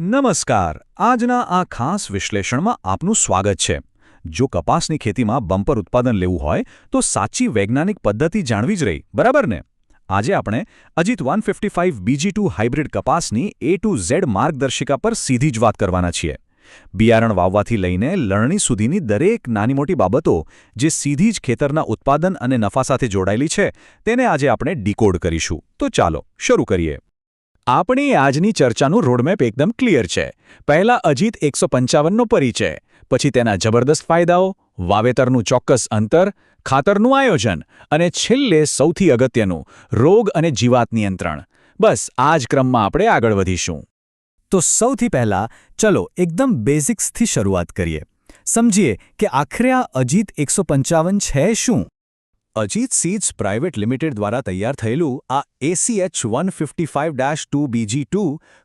નમસ્કાર. આજના આ ખાસ વિશ્લેષણમાં આપનું સ્વાગત છે. જો કપાસની ખેતીમાં બમ્પર ઉત્પાદન લેવું હોય તો સાચી વૈજ્ઞાનિક પદ્ધતિ જાણવી જ રહી, બરાબર ને? આજે આપણે અજીત 155 BG2 હાઇબ્રિડ કપાસની A to Z માર્ગદર્શિકા પર સીધી જ વાત કરવાના છીએ. બિયારણ વાવવાથી લઈને લણણી સુધીની દરેક નાની મોટી બાબતો જે સીધી જ ખેતરના ઉત્પાદન અને નફા સાથે જોડાયેલી છે તેને આજે આપણે ડીકોડ કરીશું. તો ચાલો શરૂ કરીએ. આપણી આજની ચર્ચાનું રોડમેપ એકદમ ક્લિયર છે. પહેલા અજીત 155નો પરિચય, પછી તેના જબરદસ્ત ફાયદાઓ, વાવેતરનું ચોક્કસ અંતર, ખાતરનું આયોજન અને છેલ્લે સૌથી અગત્યનું રોગ અને જીવાત નિયંત્રણ. બસ આ જ ક્રમમાં આપણે આગળ વધીશું. તો સૌથી પહેલા ચલો એકદમ બેઝિક્સથી શરૂઆત કરીએ. સમજીએ કે આખરે આ અજીત 155 છે શું? અજીત સીડ્સ પ્રાઇવેટ લિમિટેડ દ્વારા તૈયાર થયેલું આ ACH 155-2 BG2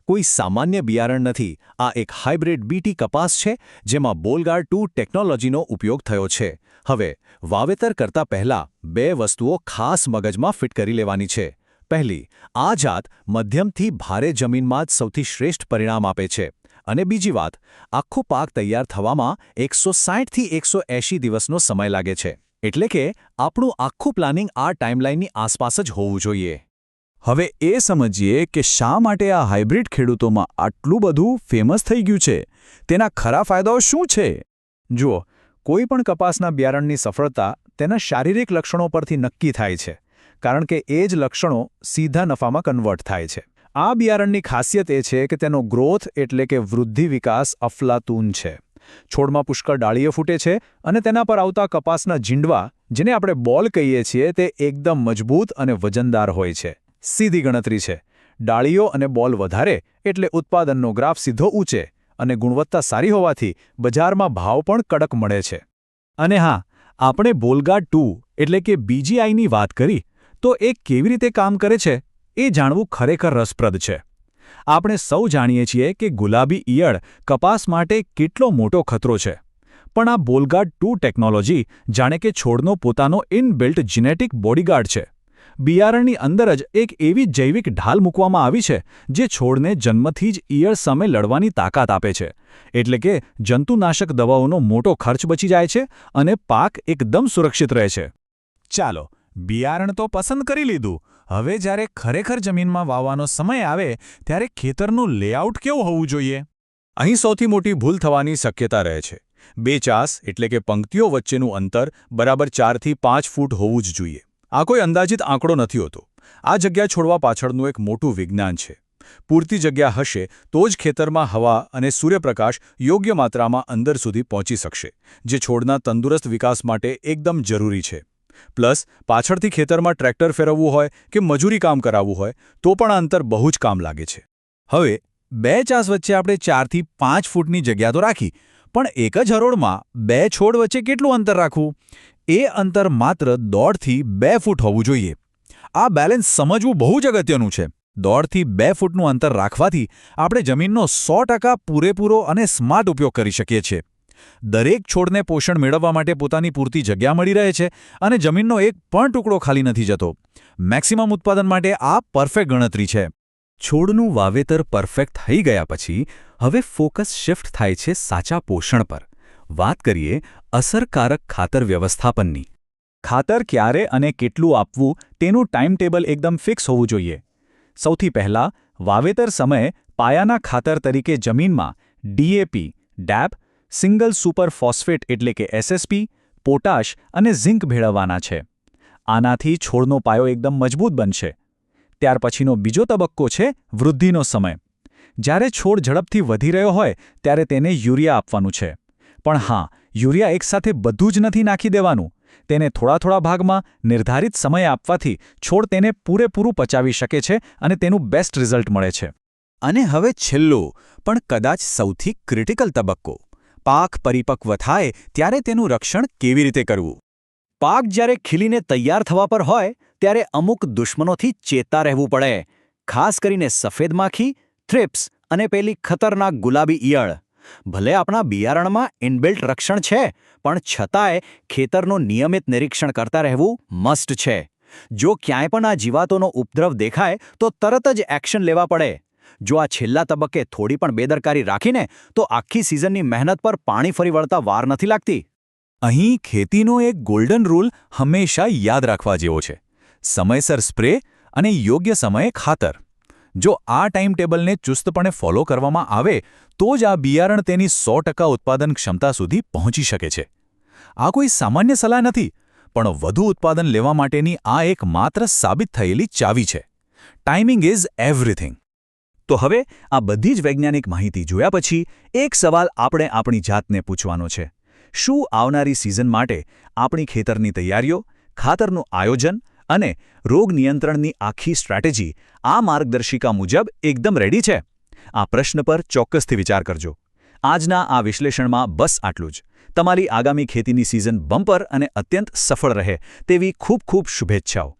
કોઈ સામાન્ય બિયારણ નથી. આ એક હાઇબ્રિડ BT કપાસ છે જેમાં બોલગાર્ડ 2 ટેકનોલોજીનો ઉપયોગ થયો છે. હવે વાવેતર કરતા પહેલા બે વસ્તુઓ ખાસ મગજમાં ફિટ કરી લેવાની છે. પહેલી, આ જાત મધ્યમથી ભારે જમીનમાં જ સૌથી શ્રેષ્ઠ પરિણામ આપે છે. અને બીજી વાત, આખો પાક તૈયાર થવામાં 160થી 180 દિવસનો સમય લાગે છે. એટલે કે આપણું આખું પ્લાનિંગ આ ટાઈમલાઈનની આસપાસ જ હોવું જોઈએ. હવે એ સમજીએ કે શા માટે આ હાઇબ્રિડ ખેડૂતોમાં આટલું બધું ફેમસ થઈ ગયું છે. તેના ખરા ફાયદાઓ શું છે? જુઓ, કોઈ પણ કપાસના બિયારણની સફળતા તેના શારીરિક લક્ષણો પરથી નક્કી થાય છે, કારણ કે એ જ લક્ષણો સીધા નફામાં કન્વર્ટ થાય છે. આ બિયારણની ખાસિયત એ છે કે તેનો ગ્રોથ એટલે કે વૃદ્ધિ વિકાસ અફલાતૂન છે. છોડમાં પુષ્કળ ડાળીઓ ફૂટે છે અને તેના પર આવતા કપાસના ઝીંડવા, જેને આપણે બોલ કહીએ છીએ, તે એકદમ મજબૂત અને વજનદાર હોય છે. સીધી ગણતરી છે. ડાળીઓ અને બોલ વધારે એટલે ઉત્પાદનનો ગ્રાફ સીધો ઊંચે અને ગુણવત્તા સારી હોવાથી બજારમાં ભાવ પણ કડક મળે છે. અને હા, આપણે બોલગાર્ડ 2 એટલે કે BGIની વાત કરી તો એ કેવી રીતે કામ કરે છે એ જાણવું ખરેખર રસપ્રદ છે. આપણે સૌ જાણીએ છીએ કે ગુલાબી ઈયળ કપાસ માટે કેટલો મોટો ખતરો છે, પણ આ બોલગાર્ડ 2 ટેકનોલોજી જાણે કે છોડનો પોતાનો ઇનબિલ્ટ જીનેટિક બોડીગાર્ડ છે. બિયારણની અંદર જ એક એવી જૈવિક ઢાલ મૂકવામાં આવી છે જે છોડને જન્મથી જ ઈયળ સામે લડવાની તાકાત આપે છે. એટલે કે જંતુનાશક દવાઓનો મોટો ખર્ચ બચી જાય છે અને પાક એકદમ સુરક્ષિત રહે છે. ચાલો, બિયારણ તો પસંદ કરી લીધું. હવે જ્યારે ખરેખર જમીનમાં વાવવાનો સમય આવે ત્યારે ખેતરનું લેઆઉટ કેવું હોવું જોઈએ? અહીં સૌથી મોટી ભૂલ થવાની શક્યતા રહે છે. બે ચાસ એટલે કે પંક્તિઓ વચ્ચેનું અંતર બરાબર 4થી 5 ફૂટ હોવું જ જોઈએ. આ કોઈ અંદાજિત આંકડો નથી હોતો. આ જગ્યા છોડવા પાછળનું એક મોટું વિજ્ઞાન છે. પૂરતી જગ્યા હશે તો જ ખેતરમાં હવા અને સૂર્યપ્રકાશ યોગ્ય માત્રામાં અંદર સુધી પહોંચી શકશે, જે છોડના તંદુરસ્ત વિકાસ માટે એકદમ જરૂરી છે. પ્લસ પાછળથી ખેતરમાં ટ્રેક્ટર ફેરવવું હોય કે મજૂરી કામ કરાવવું હોય તો પણ આ અંતર બહુ જ કામ લાગે છે. હવે બે ચાસ વચ્ચે આપણે 4થી 5 ફૂટની જગ્યા તો રાખી, પણ એક જ હરોળમાં બે છોડ વચ્ચે કેટલું અંતર રાખવું? એ અંતર માત્ર 1.5થી 2 ફૂટ હોવું જોઈએ. આ બેલેન્સ સમજવું બહુ જ અગત્યનું છે. 1.5થી 2 ફૂટનું અંતર રાખવાથી આપણે જમીનનો 100% પૂરેપૂરો અને સ્માર્ટ ઉપયોગ કરી શકીએ છીએ. દરેક છોડને પોષણ મેળવવા માટે પોતાની પૂરતી જગ્યા મળી રહે છે અને જમીનનો એક પણ ટુકડો ખાલી નથી જતો. મેક્સિમમ ઉત્પાદન માટે આ પરફેક્ટ ગણતરી છે. છોડનું વાવેતર પરફેક્ટ થઈ ગયા પછી હવે ફોકસ શિફ્ટ થાય છે સાચા પોષણ પર. વાત કરીએ અસરકારક ખાતર વ્યવસ્થાપનની. ખાતર ક્યારે અને કેટલું આપવું તેનું ટાઈમ ટેબલ એકદમ ફિક્સ હોવું જોઈએ. સૌથી પહેલાં વાવેતર સમયે પાયાના ખાતર તરીકે જમીનમાં DAP, DAP, single super phosphate એટલે કે SSP, પોટાશ અને ઝિંક ભેળવવાના છે. આનાથી છોડનો પાયો એકદમ મજબૂત બનશે. ત્યાર પછીનો બીજો તબક્કો છે વૃદ્ધિનો સમય. જ્યારે છોડ ઝડપથી વધી રહ્યો હોય ત્યારે તેને યુરિયા આપવાનું છે. પણ હા, યુરિયા એકસાથે બધું જ નથી નાખી દેવાનું. તેને થોડા થોડા ભાગમાં નિર્ધારિત સમયે આપવાથી છોડ તેને પૂરેપૂરું પચાવી શકે છે અને તેનું બેસ્ટ રિઝલ્ટ મળે છે. અને હવે છેલ્લો પણ કદાચ સૌથી ક્રિટિકલ તબક્કો, પાક પરિપક્વ થાય ત્યારે તેનું રક્ષણ કેવી રીતે કરવું? પાક જ્યારે ખીલીને તૈયાર થવા પર હોય ત્યારે અમુક દુશ્મનોથી ચેતતા રહેવું પડે. ખાસ કરીને સફેદ માખી, થ્રિપ્સ અને પેલી ખતરનાક ગુલાબી ઈયળ. ભલે આપણા બિયારણમાં ઇનબિલ્ટ રક્ષણ છે, પણ છતાંય ખેતરનું નિયમિત નિરીક્ષણ કરતા રહેવું મસ્ટ છે. જો ક્યાંય પણ આ જીવાતોનો ઉપદ્રવ દેખાય તો તરત જ એક્શન લેવા પડે. જો આ છેલ્લા તબક્કે થોડી પણ બેદરકારી રાખીને તો આખી સિઝનની મહેનત પર પાણી ફરી વળતા વાર નથી લાગતી. અહીં ખેતીનો એક ગોલ્ડન રૂલ હંમેશા યાદ રાખવા જેવો છે. સમયસર સ્પ્રે અને યોગ્ય સમયે ખાતર. જો આ ટાઈમ ટેબલને ચુસ્તપણે ફોલો કરવામાં આવે તો જ આ બિયારણ તેની 100% ઉત્પાદન ક્ષમતા સુધી પહોંચી શકે છે. આ કોઈ સામાન્ય સલાહ નથી, પણ વધુ ઉત્પાદન લેવા માટેની આ એક માત્ર સાબિત થયેલી ચાવી છે. Timing is everything. તો હવે આ બધી જ વૈજ્ઞાનિક માહિતી જોયા પછી એક સવાલ આપણે આપણી જાતને પૂછવાનો છે. શું આવનારી સિઝન માટે આપણી ખેતરની તૈયારીઓ, ખાતરનું આયોજન અને રોગ નિયંત્રણની આખી સ્ટ્રેટેજી આ માર્ગદર્શિકા મુજબ એકદમ રેડી છે? આ પ્રશ્ન પર ચોક્કસથી વિચાર કરજો. આજના આ વિશ્લેષણમાં બસ આટલું જ. તમારી આગામી ખેતીની સિઝન બમ્પર અને અત્યંત સફળ રહે તેવી ખૂબ ખૂબ શુભેચ્છાઓ.